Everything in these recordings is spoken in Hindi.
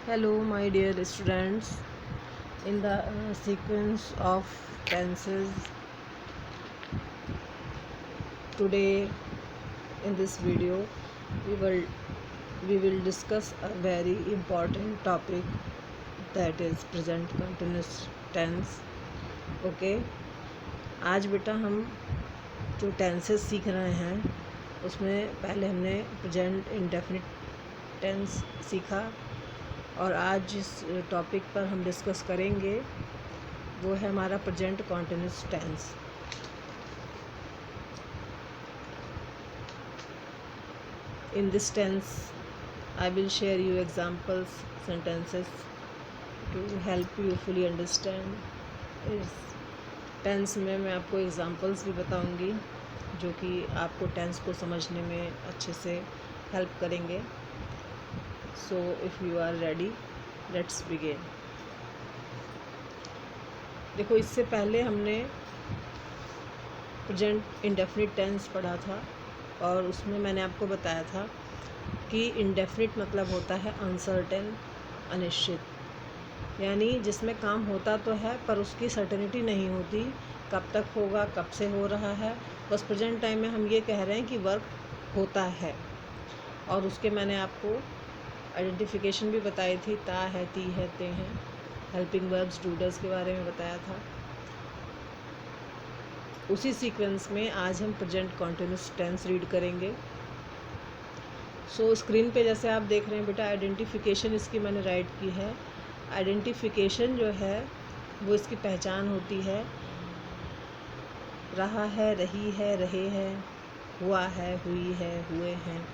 Hello, my dear students. In the sequence of tenses, today in this video, we will we will discuss a very important topic, that is present continuous tense. Okay, आज बेटा हम जो टेंसेस सीख रहे हैं उसमें पहले हमने प्रेजेंट इंडेफिनिट टेंस सीखा, और आज जिस टॉपिक पर हम डिस्कस करेंगे वो है हमारा present continuous tense. In this tense I will share you examples sentences to help you fully understand. इस टेंस में मैं आपको एग्जांपल्स भी बताऊंगी जो कि आपको टेंस को समझने में अच्छे से हेल्प करेंगे। So if you are ready, let's begin. देखो, इससे पहले हमने प्रेजेंट इंडेफिनिट टेंस पढ़ा था, और उसमें मैंने आपको बताया था कि इंडेफिनिट मतलब होता है अनसर्टेन, अनिश्चित, यानी जिसमें काम होता तो है पर उसकी सर्टेनिटी नहीं होती, कब तक होगा, कब से हो रहा है। बस प्रेजेंट टाइम में हम ये कह रहे हैं कि वर्क होता है। और उसके मैंने आपको आइडेंटिफिकेशन भी बताई थी, ता है, ती है, ते हैं, हेल्पिंग वर्ब्स, डूडर्स के बारे में बताया था। उसी सीक्वेंस में आज हम प्रेजेंट कॉन्टिन्यूस टेंस रीड करेंगे। सो स्क्रीन पे जैसे आप देख रहे हैं बेटा, आइडेंटिफिकेशन इसकी मैंने राइट की है। आइडेंटिफिकेशन जो है वो इसकी पहचान होती है, रहा है, रही है, रहे हैं, हुआ है, हुई है, हुए हैं।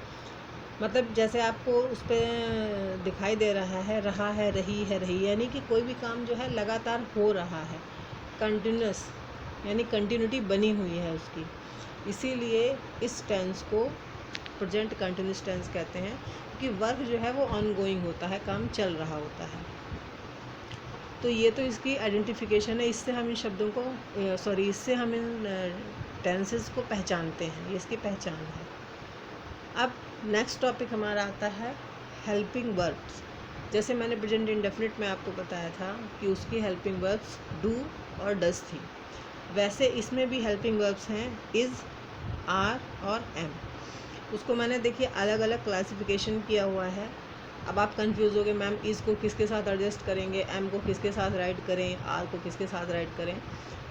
मतलब जैसे आपको उस पर दिखाई दे रहा है, रहा है, रही है, रही, यानी कि कोई भी काम जो है लगातार हो रहा है, कंटिन्यूस, यानी कंटिन्यूटी बनी हुई है उसकी। इसीलिए इस टेंस को प्रेजेंट कंटिन्यूस टेंस कहते हैं, कि वर्क जो है वो ऑनगोइंग होता है, काम चल रहा होता है। तो ये तो इसकी आइडेंटिफिकेशन है, इससे हम इन शब्दों को इससे हम इन टेंसेस को पहचानते हैं, ये इसकी पहचान है। अब नेक्स्ट टॉपिक हमारा आता है हेल्पिंग वर्ब्स। जैसे मैंने प्रेजेंट इंडेफिनिट में आपको बताया था कि उसकी हेल्पिंग वर्ब्स डू और डज थी, वैसे इसमें भी हेल्पिंग वर्ब्स हैं इज़, आर और एम। उसको मैंने देखिए अलग अलग क्लासिफिकेशन किया हुआ है। अब आप कंफ्यूज हो गए, मैम इज़ को किसके साथ एडजस्ट करेंगे, एम को किसके साथ राइट करें, आर को किसके साथ राइट करें।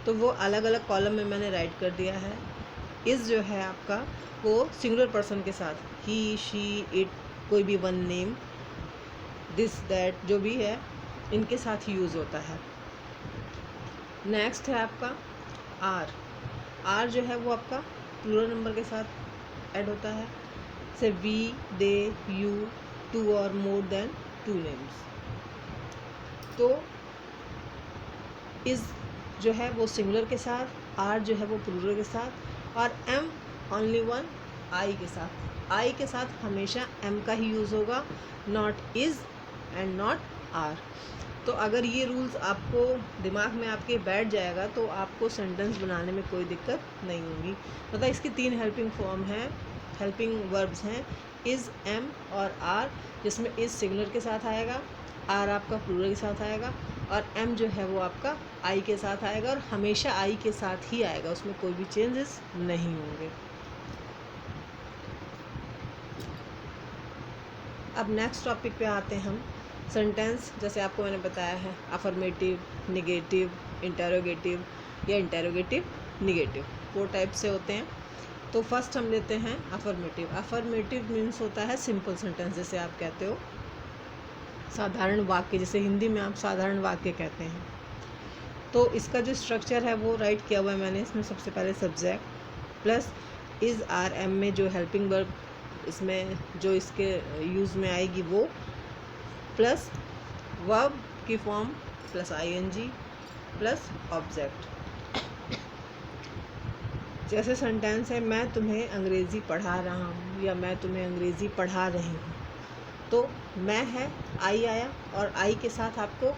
तो वो अलग अलग कॉलम में मैंने राइट कर दिया है। इज़ जो है आपका वो सिंगुलर पर्सन के साथ, ही, शी, इट, कोई भी वन नेम, दिस, दैट, जो भी है, इनके साथ यूज़ होता है। नेक्स्ट है आपका आर। आर जो है वो आपका प्लूरल नंबर के साथ ऐड होता है, से वी, दे, यू, टू और मोर देन टू नेम्स। तो इज़ जो है वो सिंगुलर के साथ, आर जो है वो प्लूरल के साथ, और एम ओनली वन, आई के साथ। आई के साथ हमेशा एम का ही यूज़ होगा, not is and not are. तो अगर ये रूल्स आपको दिमाग में आपके बैठ जाएगा तो आपको सेंटेंस बनाने में कोई दिक्कत नहीं होगी। मतलब इसकी 3 हेल्पिंग फॉर्म हैं, हेल्पिंग वर्ब्स हैं, इज़, एम और आर, जिसमें इज़ सिंगुलर के साथ आएगा, आर आपका प्लूरल के साथ आएगा, और एम जो है वो आपका आई के साथ आएगा, और हमेशा आई के साथ ही आएगा, उसमें कोई भी चेंजेस नहीं होंगे। अब नेक्स्ट टॉपिक पे आते हैं हम। सेंटेंस जैसे आपको मैंने बताया है, अफर्मेटिव, निगेटिव, इंटेरोगेटिव या इंटेरोगेटिव निगेटिव, 4 टाइप से होते हैं। तो फर्स्ट हम लेते हैं अफर्मेटिव। अफर्मेटिव मीन्स होता है सिंपल सेंटेंस, जैसे आप कहते हो साधारण वाक्य, जैसे हिंदी में आप साधारण वाक्य कहते हैं। तो इसका जो स्ट्रक्चर है वो राइट किया हुआ है मैंने। इसमें सबसे पहले subject plus is, are, am में जो हेल्पिंग वर्ब इसमें जो इसके यूज़ में आएगी वो, प्लस वर्ब की form plus ING plus object. जैसे सेंटेंस है, मैं तुम्हें अंग्रेज़ी पढ़ा रहा हूँ, या मैं तुम्हें अंग्रेज़ी पढ़ा रही हूँ। तो मैं है आई आया, और आई के साथ आपको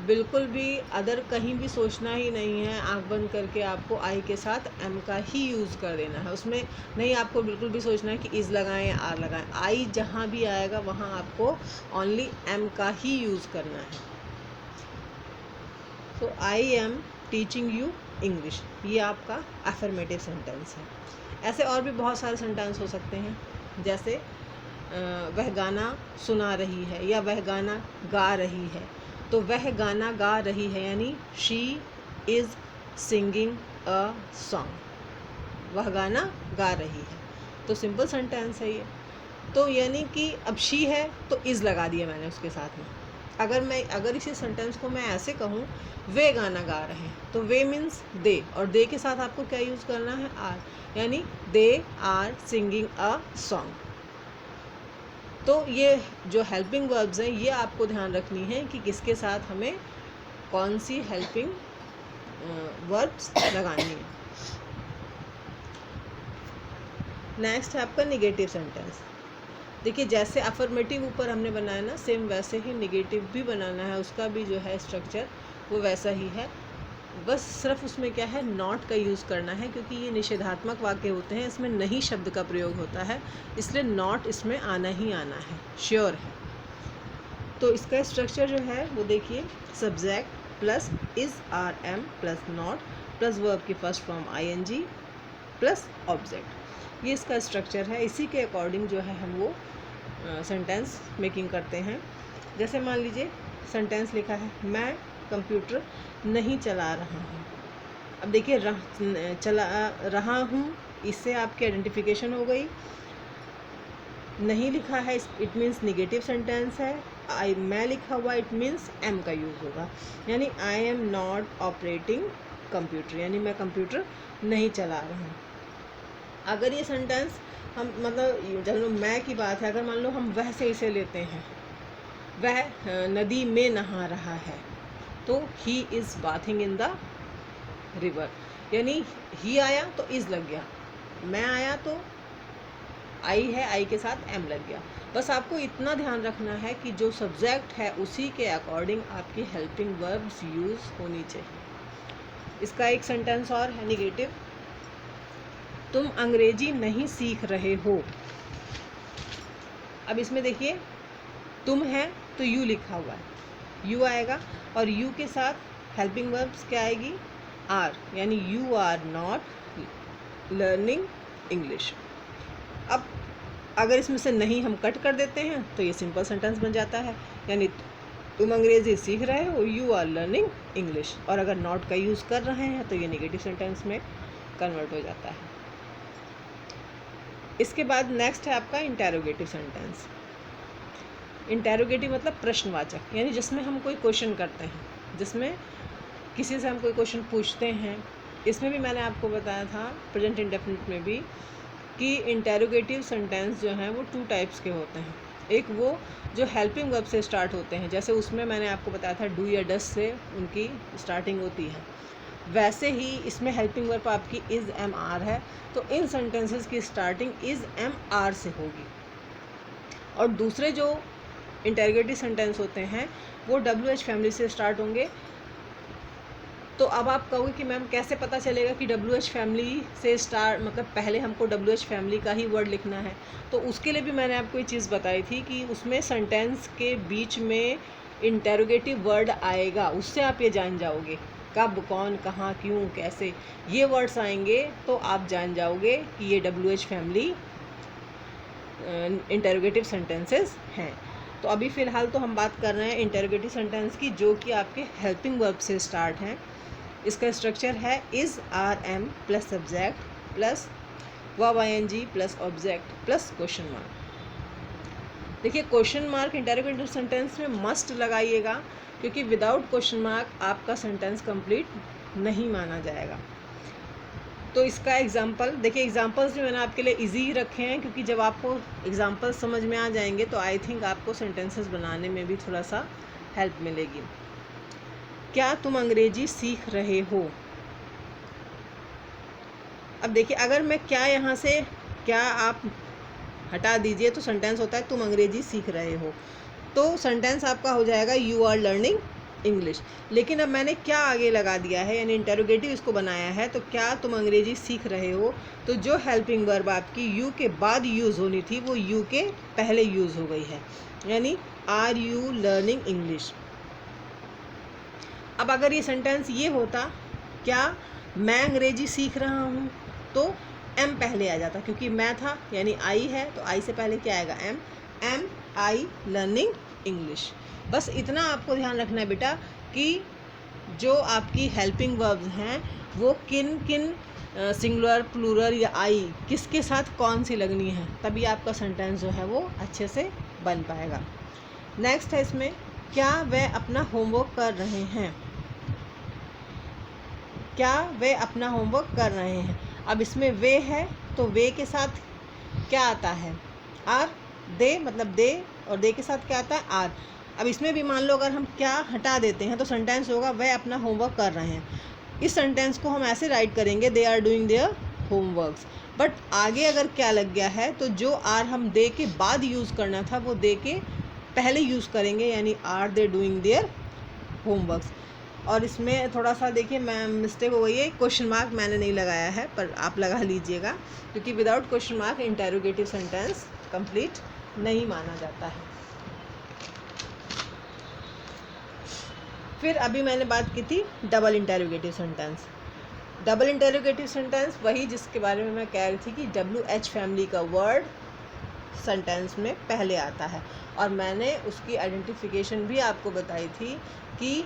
बिल्कुल भी अदर कहीं भी सोचना ही नहीं है। आंख बंद करके आपको आई के साथ एम का ही यूज़ कर देना है। उसमें नहीं आपको बिल्कुल भी सोचना है कि इज़ लगाएं या आर लगाएं। आई जहाँ भी आएगा वहाँ आपको ओनली एम का ही यूज़ करना है। तो I am teaching you English, ये आपका अफर्मेटिव सेंटेंस है। ऐसे और भी बहुत सारे सेंटेंस हो सकते हैं, जैसे वह गाना सुना रही है या वह गाना गा रही है। तो वह गाना गा रही है यानी she is singing a song. वह गाना गा रही है, तो सिंपल सेंटेंस है ये। तो यानी कि अब शी है तो इज़ लगा दिया मैंने उसके साथ में। अगर इसी सेंटेंस को मैं ऐसे कहूँ, वे गाना गा रहे हैं, तो वे मीन्स दे, और दे के साथ आपको क्या यूज़ करना है, आर, यानी they are singing a song. तो ये जो हेल्पिंग वर्ब्स हैं ये आपको ध्यान रखनी है कि किसके साथ हमें कौन सी हेल्पिंग वर्ब्स लगानी है। नेक्स्ट है आपका निगेटिव सेंटेंस। देखिए जैसे अफर्मेटिव ऊपर हमने बनाया ना, सेम वैसे ही निगेटिव भी बनाना है। उसका भी जो है स्ट्रक्चर वो वैसा ही है, बस सिर्फ उसमें क्या है, नॉट का यूज़ करना है, क्योंकि ये निषेधात्मक वाक्य होते हैं, इसमें नहीं शब्द का प्रयोग होता है, इसलिए नॉट इसमें आना ही आना है, श्योर है। तो इसका स्ट्रक्चर जो है वो देखिए, subject plus is are am plus not plus verb की first form ING plus object, ये इसका स्ट्रक्चर है। इसी के अकॉर्डिंग जो है हम वो सेंटेंस मेकिंग करते हैं। जैसे मान लीजिए सेंटेंस लिखा है, मैं कंप्यूटर नहीं चला रहा हूँ। अब देखिए चला रहा हूँ, इससे आपकी आइडेंटिफिकेशन हो गई। नहीं लिखा है इट मीन्स निगेटिव सेंटेंस है। मैं लिखा हुआ इट मीन्स एम का यूज़ होगा, यानी I am not operating computer, यानी मैं कंप्यूटर नहीं चला रहा हूँ। अगर ये सेंटेंस हम मतलब चलो मैं की बात है, अगर मान लो हम वह से इसे लेते हैं, वह नदी में नहा रहा है, तो he is bathing in the river, यानी ही आया तो इज़ लग गया, मैं आया तो आई है, आई के साथ एम लग गया। बस आपको इतना ध्यान रखना है कि जो सब्जेक्ट है उसी के अकॉर्डिंग आपकी हेल्पिंग वर्ब्स यूज़ होनी चाहिए। इसका एक सेंटेंस और है निगेटिव, तुम अंग्रेजी नहीं सीख रहे हो। अब इसमें देखिए तुम है तो यू लिखा हुआ है, यू आएगा, और यू के साथ हेल्पिंग वर्ब्स क्या आएगी, आर, यानी you are not learning English. अब अगर इसमें से नहीं हम कट कर देते हैं तो ये सिंपल सेंटेंस बन जाता है, यानी तुम अंग्रेज़ी सीख रहे हो, यू आर लर्निंग इंग्लिश। और अगर नॉट का यूज़ कर रहे हैं तो ये नेगेटिव सेंटेंस में कन्वर्ट हो जाता है। इसके बाद नेक्स्ट है आपका इंटेरोगेटिव सेंटेंस। इंटेरोगेटिव मतलब प्रश्नवाचक, यानी जिसमें हम कोई क्वेश्चन करते हैं, जिसमें किसी से हम कोई क्वेश्चन पूछते हैं। इसमें भी मैंने आपको बताया था प्रेजेंट इंडेफिनिट में भी कि इंटेरोगेटिव सेंटेंस जो हैं वो 2 टाइप्स के होते हैं। एक वो जो हेल्पिंग वर्ब से स्टार्ट होते हैं, जैसे उसमें मैंने आपको बताया था डू या डस से उनकी स्टार्टिंग होती है, वैसे ही इसमें हेल्पिंग वर्ब आपकी इज़ एम आर है, तो इन सेंटेंसेस की स्टार्टिंग इज़ एम आर से होगी। और दूसरे जो इंटेरोगेटिव सेंटेंस होते हैं वो डब्ल्यू एच फैमिली से स्टार्ट होंगे। तो अब आप कहोगे कि मैम कैसे पता चलेगा कि डब्ल्यू एच फैमिली से स्टार्ट, मतलब पहले हमको डब्ल्यू एच फैमिली का ही वर्ड लिखना है। तो उसके लिए भी मैंने आपको ये चीज़ बताई थी कि उसमें सेंटेंस के बीच में इंटेरोगेटिव वर्ड आएगा, उससे आप ये जान जाओगे कब, कौन, कहाँ, क्यों, कैसे, ये वर्ड्स आएंगे तो आप जान जाओगे कि ये W H family interrogative sentences हैं। तो अभी फ़िलहाल तो हम बात कर रहे हैं इंटेरोगेटिव सेंटेंस की, जो कि आपके हेल्पिंग वर्ब से स्टार्ट हैं। इसका स्ट्रक्चर है is are am plus subject plus verb ING plus object plus question mark. देखिए क्वेश्चन मार्क इंटेरोगेटिव सेंटेंस में मस्ट लगाइएगा, क्योंकि विदाउट क्वेश्चन मार्क आपका सेंटेंस कंप्लीट नहीं माना जाएगा। तो इसका एग्जांपल देखिए, एग्जांपल्स भी मैंने आपके लिए इजी ही रखे हैं, क्योंकि जब आपको एग्जांपल्स समझ में आ जाएंगे तो आई थिंक आपको सेंटेंसेस बनाने में भी थोड़ा सा हेल्प मिलेगी। क्या तुम अंग्रेजी सीख रहे हो? अब देखिए अगर मैं क्या यहाँ से क्या आप हटा दीजिए तो सेंटेंस होता है तुम अंग्रेजी सीख रहे हो। तो सेंटेंस आपका हो जाएगा यू आर लर्निंग इंग्लिश। लेकिन अब मैंने क्या आगे लगा दिया है, यानी इंटेरोगेटिव इसको बनाया है, तो क्या तुम अंग्रेजी सीख रहे हो, तो जो हेल्पिंग वर्ब आपकी यू के बाद यूज़ होनी थी वो यू के पहले यूज़ हो गई है, यानी आर यू लर्निंग इंग्लिश। अब अगर ये सेंटेंस ये होता, क्या मैं अंग्रेजी सीख रहा हूँ, तो एम पहले आ जाता, क्योंकि मैं था यानी आई है, तो आई से पहले क्या आएगा, am. Am I learning English. बस इतना आपको ध्यान रखना है बेटा कि जो आपकी हेल्पिंग वर्ब्स हैं वो किन किन सिंगुलर, प्लूरल या आई किसके साथ कौन सी लगनी है, तभी आपका सेंटेंस जो है वो अच्छे से बन पाएगा। नेक्स्ट है इसमें, क्या वह अपना होमवर्क कर रहे हैं, क्या वे अपना होमवर्क कर रहे हैं। अब इसमें वे है तो वे के साथ क्या आता है, आर। दे मतलब दे, और दे के साथ क्या आता है, आर। अब इसमें भी मान लो अगर हम क्या हटा देते हैं तो सेंटेंस होगा वह अपना होमवर्क कर रहे हैं। इस सेंटेंस को हम ऐसे राइट करेंगे, they are doing their homeworks. But आगे अगर क्या लग गया है तो जो आर हम दे के बाद यूज़ करना था वो दे के पहले यूज़ करेंगे, यानी are they doing their homeworks. और इसमें थोड़ा सा देखिए मैं मिस्टेक हो गई है, क्वेश्चन मार्क मैंने नहीं लगाया है, पर आप लगा लीजिएगा, क्योंकि without question mark interrogative sentence complete नहीं माना जाता है। फिर अभी मैंने बात की थी double interrogative sentence. Double interrogative sentence वही जिसके बारे में मैं कह रही थी कि WH फैमिली का वर्ड सेंटेंस में पहले आता है, और मैंने उसकी आइडेंटिफिकेशन भी आपको बताई थी कि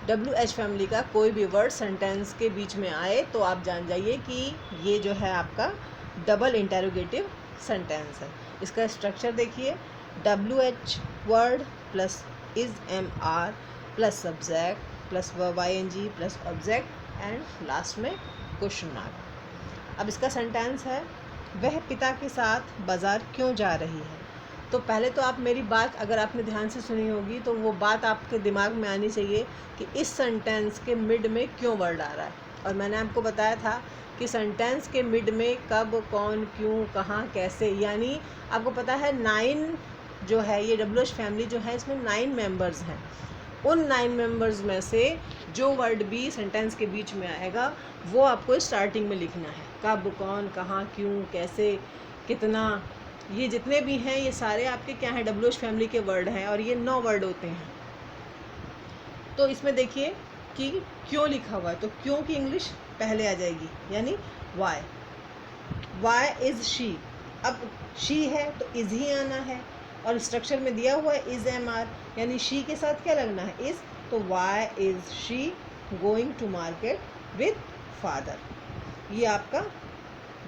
WH फैमिली का कोई भी वर्ड सेंटेंस के बीच में आए तो आप जान जाइए कि ये जो है आपका डबल इंटेरोगेटिव सेंटेंस है। इसका स्ट्रक्चर देखिए, WH word plus is MR plus subject plus verb ING plus object and last में क्वेश्चन मार्क। अब इसका सेंटेंस है, वह पिता के साथ बाज़ार क्यों जा रही है। तो पहले तो आप मेरी बात अगर आपने ध्यान से सुनी होगी तो वो बात आपके दिमाग में आनी चाहिए कि इस सेंटेंस के मिड में क्यों वर्ड आ रहा है। और मैंने आपको बताया था कि सेंटेंस के मिड में कब, कौन, क्यों, कहाँ, कैसे, यानी आपको पता है 9 जो है ये WH फैमिली जो है इसमें 9 मेंबर्स हैं। उन 9 मेंबर्स में से जो वर्ड भी सेंटेंस के बीच में आएगा वो आपको स्टार्टिंग में लिखना है, कब, कौन, कहाँ, क्यों, कैसे, कितना, ये जितने भी हैं ये सारे आपके क्या हैं, WH फैमिली के वर्ड हैं, और ये 9 वर्ड होते हैं। तो इसमें देखिए कि क्यों लिखा हुआ है, तो क्यों की इंग्लिश पहले आ जाएगी, यानी वाई। Why is she. अब शी है तो इज़ ही आना है, और स्ट्रक्चर में दिया हुआ है इज़ MR, यानी शी के साथ क्या लगना है, इज़। तो why is she going to market with father. ये आपका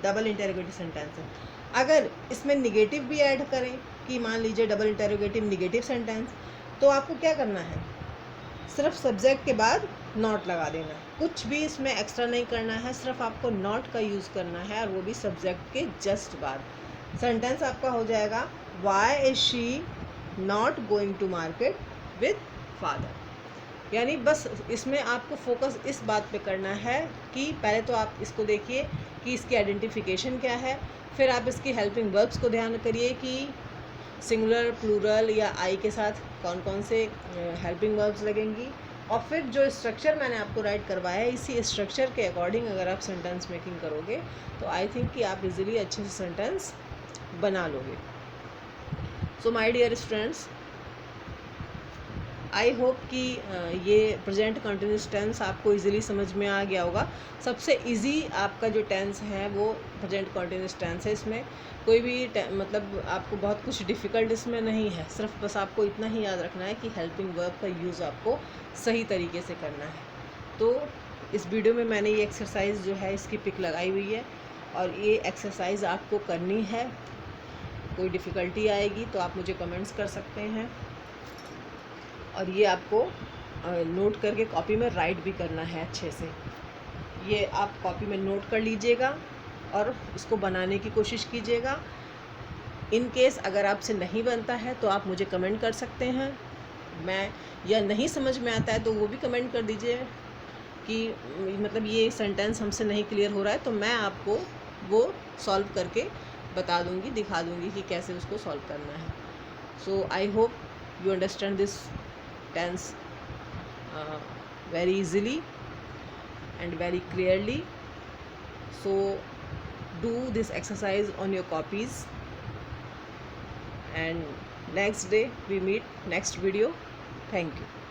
डबल इंटेरोगेटिव सेंटेंस है। अगर इसमें निगेटिव भी ऐड करें कि मान लीजिए डबल इंटेरोगेटिव निगेटिव सेंटेंस, तो आपको क्या करना है, सिर्फ सब्जेक्ट के बाद नॉट लगा देना है, कुछ भी इसमें एक्स्ट्रा नहीं करना है, सिर्फ आपको नॉट का यूज़ करना है, और वो भी सब्जेक्ट के जस्ट बाद। सेंटेंस आपका हो जाएगा, why is she not going to market with father. यानी बस इसमें आपको फोकस इस बात पे करना है कि पहले तो आप इसको देखिए कि इसकी आइडेंटिफिकेशन क्या है, फिर आप इसकी हेल्पिंग वर्ब्स को ध्यान करिए कि सिंगुलर, प्लूरल या आई के साथ कौन कौन से हेल्पिंग वर्ब्स लगेंगी, और फिर जो स्ट्रक्चर मैंने आपको राइट करवाया है इसी स्ट्रक्चर के अकॉर्डिंग अगर आप सेंटेंस मेकिंग करोगे तो आई थिंक कि आप इजीली अच्छे से सेंटेंस बना लोगे। So my dear students, I hope कि ये प्रेजेंट कंटिन्यूस टेंस आपको इजीली समझ में आ गया होगा। सबसे इजी आपका जो टेंस है वो प्रेजेंट कंटिन्यूस टेंस है। इसमें कोई भी मतलब आपको बहुत कुछ डिफ़िकल्ट इसमें नहीं है, सिर्फ बस आपको इतना ही याद रखना है कि हेल्पिंग वर्ब का यूज़ आपको सही तरीके से करना है। तो इस वीडियो में मैंने ये एक्सरसाइज जो है इसकी पिक लगाई हुई है, और ये एक्सरसाइज आपको करनी है। कोई डिफ़िकल्टी आएगी तो आप मुझे कमेंट्स कर सकते हैं, और ये आपको नोट करके कॉपी में राइट भी करना है अच्छे से। ये आप कॉपी में नोट कर लीजिएगा और इसको बनाने की कोशिश कीजिएगा। इन केस अगर आपसे नहीं बनता है तो आप मुझे कमेंट कर सकते हैं, मैं या नहीं समझ में आता है तो वो भी कमेंट कर दीजिए कि मतलब ये सेंटेंस हमसे नहीं क्लियर हो रहा है, तो मैं आपको वो सॉल्व करके बता दूंगी, दिखा दूंगी कि कैसे उसको सॉल्व करना है। So I hope you understand this tense very easily and very clearly. So do this exercise on your copies, and next day we meet next video. Thank you.